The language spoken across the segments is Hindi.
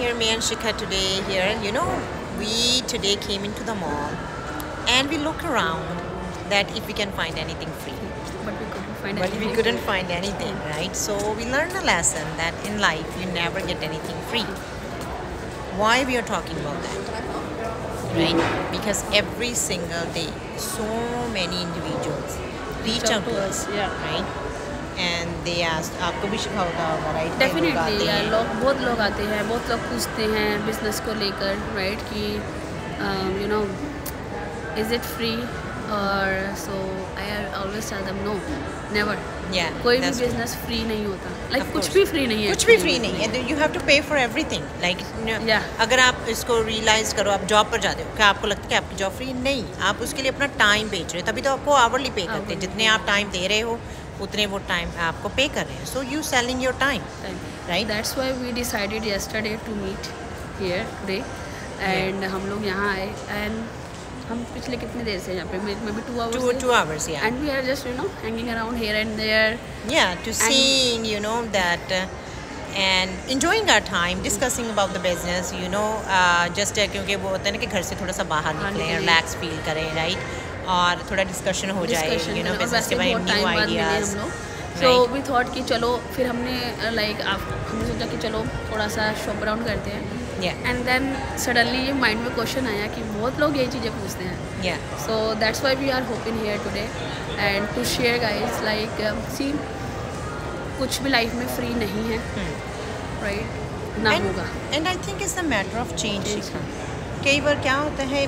Here, me and Shikha today here. You know, we today came into the mall and we look around that if we can find anything free. But we couldn't find anything. Right? So we learned a lesson that in life you never get anything free. Why we are talking about that? Right? Because every single day, so many individuals reach out to us, Yeah. right? And they ask, आपको भी शिखा होगा right? डेफिनेटली यार, बहुत लोग आते हैं, बहुत लोग पूछते हैं बिजनेस को लेकर, राइट, कि you know is it free, और so I always tell them no, never. कोई भी बिजनेस फ्री नहीं होता, लाइक कुछ भी फ्री नहीं है, कुछ भी फ्री नहीं है. यू हैव टू पे फॉर एवरीथिंग. लाइक अगर आप इसको रियलाइज करो, आप जॉब पर जाते हो, क्या आपको लगता है कि आपकी जॉब फ्री? नहीं, आप उसके लिए अपना टाइम बेच रहे हो, तभी तो आपको आवरली पे करते हैं. जितने आप टाइम दे रहे हो उतने वो टाइम आपको पे कर रहे हैं. So you selling your time, right? That's why we decided yesterday to meet here today, and हम लोग यहाँ आए, एंड हम पिछले कितनी देर से यहाँ पे, may be 2 hours, 2 hours, yeah. And we are just hanging around here and there, to seeing that and enjoying our time, discussing about the business, just क्योंकि वो होता है ना कि घर से थोड़ा सा बाहर निकलें, रिलैक्स फील करें, राइट? और थोड़ा डिस्कशन हो जाए बिजनेस के बारे में, new ideas. So we thought कि चलो, फिर हमने हमने सोचा कि चलो थोड़ा सा शॉप अराउंड करते हैं. एंड देन सडनली ये माइंड में क्वेश्चन आया कि बहुत लोग यही चीज़ें पूछते हैं. So that's why we are hoping here today and to share guys, like see, कुछ भी लाइफ में फ्री नहीं है, राइट? ना होगा. And I think it's a matter of change. कई बार क्या होता है,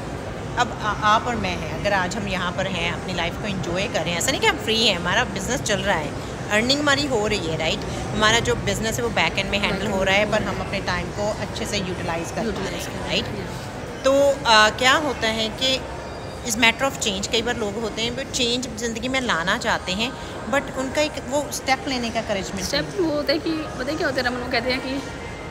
अब आप और मैं हैं, अगर आज हम यहाँ पर हैं, अपनी लाइफ को एंजॉय करें, ऐसा नहीं कि हम फ्री हैं, हमारा बिजनेस चल रहा है, अर्निंग हमारी हो रही है, राइट? हमारा जो बिजनेस है वो बैक एंड में हैंडल हो रहा है, पर हम अपने टाइम को अच्छे से यूटिलाइज कर पा रहे हैं, राइट? तो क्या होता है कि इस मैटर ऑफ चेंज, कई बार लोग होते हैं वो चेंज ज़िंदगी में लाना चाहते हैं, बट उनका एक वो स्टेप लेने का करेजमेंट, स्टेप वो होता है कि पता है क्या होता है, रमन, वो कहते हैं कि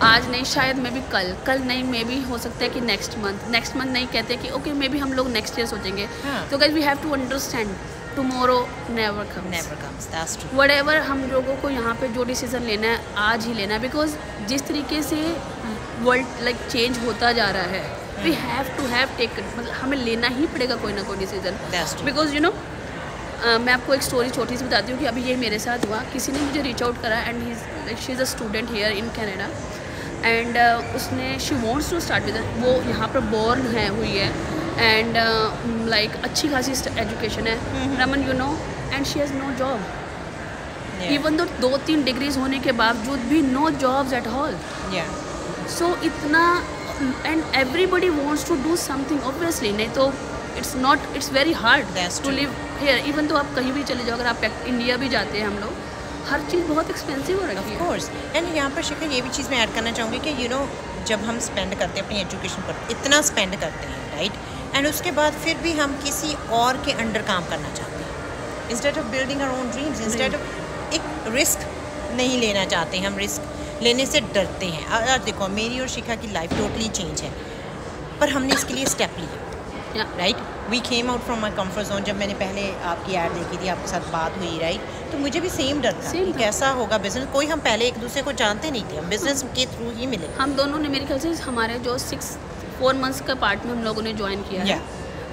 आज नहीं, शायद मे भी कल नहीं, मे भी हो सकता है कि नेक्स्ट मंथ नहीं, कहते हैं कि ओके मे भी हम लोग नेक्स्ट ईयर सोचेंगे. तो guys we have to understand tomorrow never comes. That's true. Whatever हम लोगों को यहाँ पे जो डिसीजन लेना है, आज ही लेना है, बिकॉज जिस तरीके से वर्ल्ड लाइक चेंज होता जा रहा है, वी हैव टू टेक, मतलब हमें लेना ही पड़ेगा कोई ना कोई डिसीजन. बिकॉज मैं आपको एक स्टोरी छोटी सी बताती हूँ कि अभी ये मेरे साथ हुआ. किसी ने मुझे रीच आउट करा, and she is a student here in Canada, and उसने she wants to start with, वो यहाँ पर बॉर्न है हुई है, एंड लाइक अच्छी खासी एजुकेशन है, Raman, and she has no job, even though 2-3 degrees होने के बावजूद भी no jobs at all. So इतना, and everybody wants to do something, obviously. नहीं तो it's very hard to live here. Even तो आप कहीं भी चले जाओ, अगर आप इंडिया भी जाते हैं, हम लोग हर चीज़ बहुत एक्सपेंसिव हो रही है. Of course. एंड यहाँ पर शिखा, ये भी चीज़ मैं ऐड करना चाहूँगी कि जब हम स्पेंड करते हैं अपनी एजुकेशन पर, इतना स्पेंड करते हैं, राइट? एंड उसके बाद फिर भी हम किसी और के अंडर काम करना चाहते हैं, instead of building our own dreams, instead of एक रिस्क नहीं लेना चाहते हैं, हम रिस्क लेने से डरते हैं. और देखो, मेरी और शिखा की लाइफ टोटली चेंज है, पर हमने इसके लिए स्टेप लिया, right? We came out from my comfort zone. जब मैंने पहले आपकी ऐड देखी थी, आपके साथ बात हुई, राइट, तो मुझे भी सेम डर था कि कैसा होगा बिजनेस. कोई हम पहले एक दूसरे को जानते नहीं थे, हम बिजनेस के थ्रू ही मिले. हम दोनों ने, मेरे ख्याल से हमारे जो 4 months का पार्ट में हम लोगों ने ज्वाइन किया है,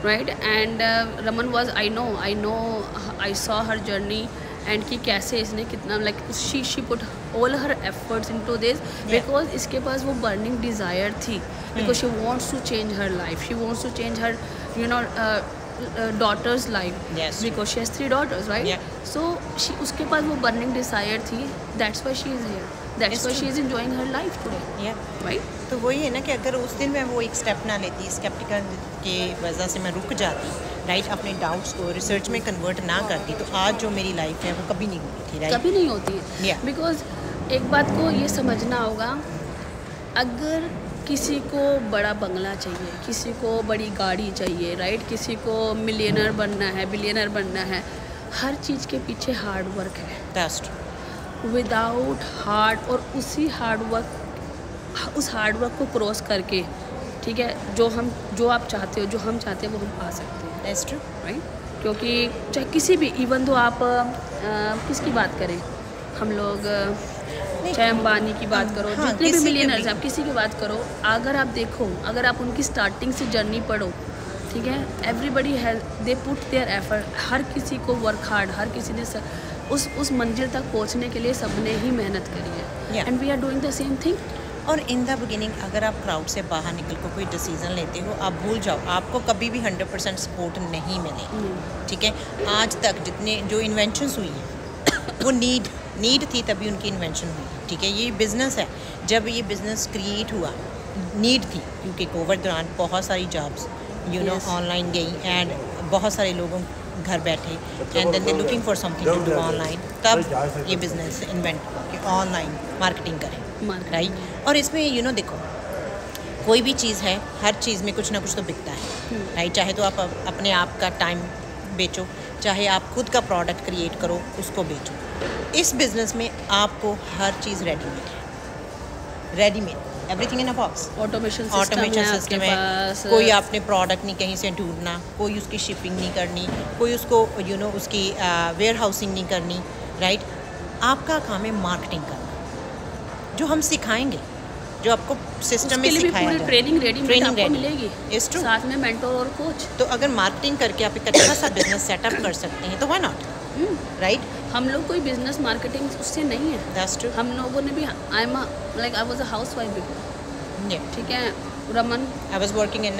right? And Raman was, I know I saw her journey, and कि कैसे इसने कितना, like she put all her efforts into this, because इसके पास वो बर्निंग डिज़ायर थी, because she wants to change her life, she wants to change her daughter's life, because she has 3 daughters, right? So उसके पास वो burning desire थी, that's why she is here, that's why she is enjoying her life today, right? तो वही है ना कि अगर उस दिन मैं वो एक स्टेप ना लेती, स्केप्टिकल के वजह से मैं रुक जाती, राइट, अपने डाउट्स को रिसर्च में कन्वर्ट ना करती, तो आज जो मेरी लाइफ है वो कभी नहीं होती थी, राइट? कभी नहीं होती है. बिकॉज एक बात को ये समझना होगा, अगर किसी को बड़ा बंगला चाहिए, किसी को बड़ी गाड़ी चाहिए, राइट, किसी को मिलियनर बनना है, बिलियनर बनना है, हर चीज़ के पीछे हार्ड वर्क है. That's true. विदाउट हार्ड, और उस हार्ड वर्क को क्रॉस करके, ठीक है, जो आप चाहते हो, जो हम चाहते हैं, वो हम पा सकते हैं. That's true. राइट? क्योंकि चाहे किसी भी, इवन तो आप किसकी बात करें, हम लोग चाहे अंबानी की बात करो, जितने भी मिलियनर्स हैं, आप किसी की बात करो, अगर आप देखो, अगर आप उनकी स्टार्टिंग से जर्नी पढ़ो, ठीक है, everybody has they put their effort, हर किसी को वर्क हार्ड, हर किसी ने उस मंजिल तक पहुंचने के लिए सबने ही मेहनत करी है, and we are doing the same thing. और इन द बिगिनिंग अगर आप क्राउड से बाहर निकल कर कोई डिसीज़न लेते हो, आप भूल जाओ, आपको कभी भी 100% सपोर्ट नहीं मिलेगी, ठीक है। आज तक जितने जो इन्वेंशंस हुई हैं वो नीड थी, तभी उनकी इन्वेंशन हुई, ठीक है। ये बिज़नेस है, जब ये बिज़नेस क्रिएट हुआ नीड थी, क्योंकि कोविड दौरान बहुत सारी जॉब्स ऑनलाइन गई एंड बहुत सारे लोगों घर बैठे and then they looking for something to do online, तब ये बिज़नेस इन्वेंट कि ऑनलाइन मार्केटिंग करें, राइट। और इसमें देखो, कोई भी चीज़ है, हर चीज़ में कुछ ना कुछ तो बिकता है, राइट। चाहे तो आप अपने आप का टाइम बेचो, चाहे आप खुद का प्रोडक्ट क्रिएट करो, उसको बेचो। इस बिज़नेस में आपको हर चीज़ readymade everything in a box, automation system है। कोई आपने प्रोडक्ट नहीं कहीं से ढूंढना, कोई उसकी शिपिंग नहीं करनी, कोई उसको उसकी वेयर हाउसिंग नहीं करनी, राइट। आपका काम है मार्केटिंग करना, जो हम सिखाएंगे, जो आपको सिस्टम में सिखाया जाए, ट्रेनिंग रेडीमेड आपको मिलेगी, साथ में मेंटोर और कोच। तो अगर मार्केटिंग करके आप एक अच्छा सा बिजनेस सेटअप कर सकते हैं तो व्हाई नॉट, राइट। हम लोग कोई बिजनेस मार्केटिंग उससे नहीं है, दैट्स ट्रू। हम लोगों ने भी, I was a housewife before, ठीक है। Raman, I was working in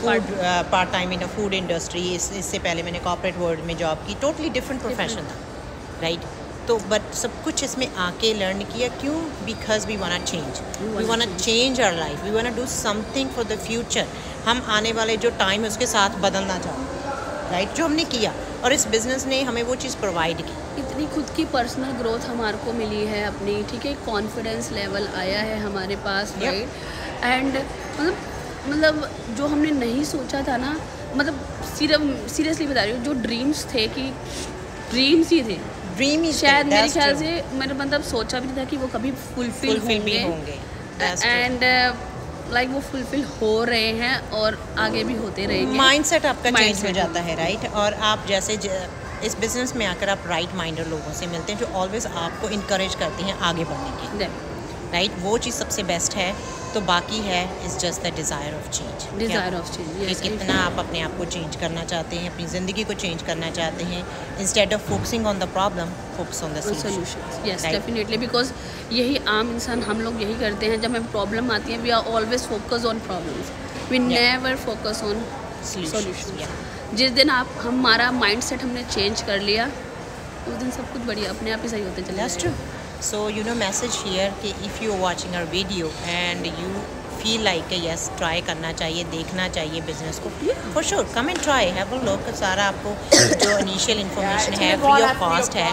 food part time in a food industry. इससे पहले मैंने कॉर्पोरेट वर्ल्ड में जॉब की, टोटली डिफरेंट प्रोफेशन था, राइट। तो बट सब कुछ इसमें आके लर्न किया, क्यों? Because we want change, we want change our life, we want do something for the future. हम आने वाले जो टाइम है उसके साथ बदलना चाहते, राइट, जो हमने किया, और इस बिज़नेस ने हमें वो चीज़ प्रोवाइड की। इतनी खुद की पर्सनल ग्रोथ हमारे को मिली है अपनी, ठीक है, कॉन्फिडेंस लेवल आया है हमारे पास, राइट। एंड मतलब जो हमने नहीं सोचा था ना, मतलब सीरियसली बता रही हूँ, जो ड्रीम्स थे कि ड्रीम्स ही थे, ड्रीम ही शायद मेरे ख्याल से मैंने मतलब सोचा भी नहीं था कि वो कभी फुलफिल होंगे, एंड लाइक वो फुलफिल हो रहे हैं और आगे भी होते रहेंगे। माइंडसेट आपका चेंज हो जाता है, राइट। और आप जैसे इस बिज़नेस में आकर आप राइट माइंडेड लोगों से मिलते हैं, जो ऑलवेज आपको इनकरेज करते हैं आगे बढ़ने के, राइट। वो चीज़ सबसे बेस्ट है। तो बाकी है is just the desire of change, कितना आप अपने आप को चेंज करना चाहते हैं, अपनी ज़िंदगी को चेंज करना चाहते हैं। Instead of focusing on the problem, focus on the solution. Yes, definitely, because यही आम इंसान हम लोग यही करते हैं। जब हमें प्रॉब्लम आती है, we are always focus on problems, we never focus on solution. जिस दिन हमारा माइंड सेट हमने चेंज कर लिया, उस दिन सब कुछ बढ़िया अपने आप ही सही होते चले जाएगा। So message here कि if you are watching our video and you feel like yes, try करना चाहिए, देखना चाहिए बिजनेस को, for sure come and try, have a look। सारा आपको जो इनिशियल इन्फॉर्मेशन है फ्री ऑफ कॉस्ट है,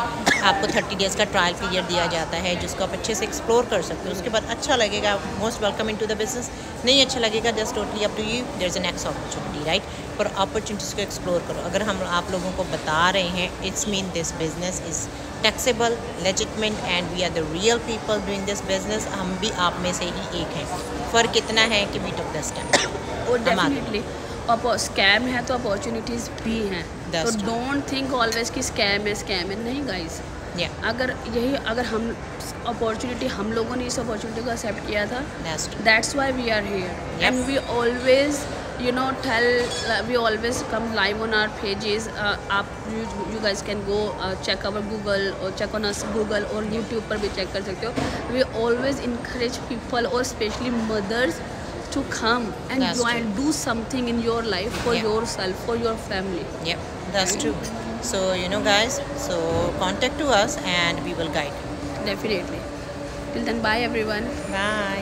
आपको 30 डेज़ का ट्रायल पीरियड दिया जाता है, जिसको आप अच्छे से एक्सप्लोर कर सकते हो। उसके बाद अच्छा लगेगा, most welcome into the business. नहीं अच्छा लगेगा, just totally up to you, there is a next opportunity, right. पर अपॉर्चुनिटीज़ को एक्सप्लोर करो। अगर हम आप लोगों को बता रहे हैं, it's mean this business is taxable, legitimate and we are the real people doing this business. हम भी आप में से ही एक हैं। फ़र्क इतना है कि वी टुक द स्टेप। और डेफिनेटली स्कैम है तो अपॉर्चुनिटीज़ भी हैं, तो डोंट थिंक ऑलवेज कि स्कैम है, नहीं गाइस। अगर हम अपॉर्चुनिटी, हम लोगों ने इस अपॉर्चुनिटी को एक्सेप्ट किया था, that's why we are here and we always we always come live on our pages. You guys can go check our Google or check on us Google और YouTube पर भी check कर सकते हो। We always encourage people or especially mothers to come and join, do something in your life for yourself, for your family. Yeah, that's true. So guys, so contact to us and we will guide you. Definitely. Till then, bye everyone. Bye.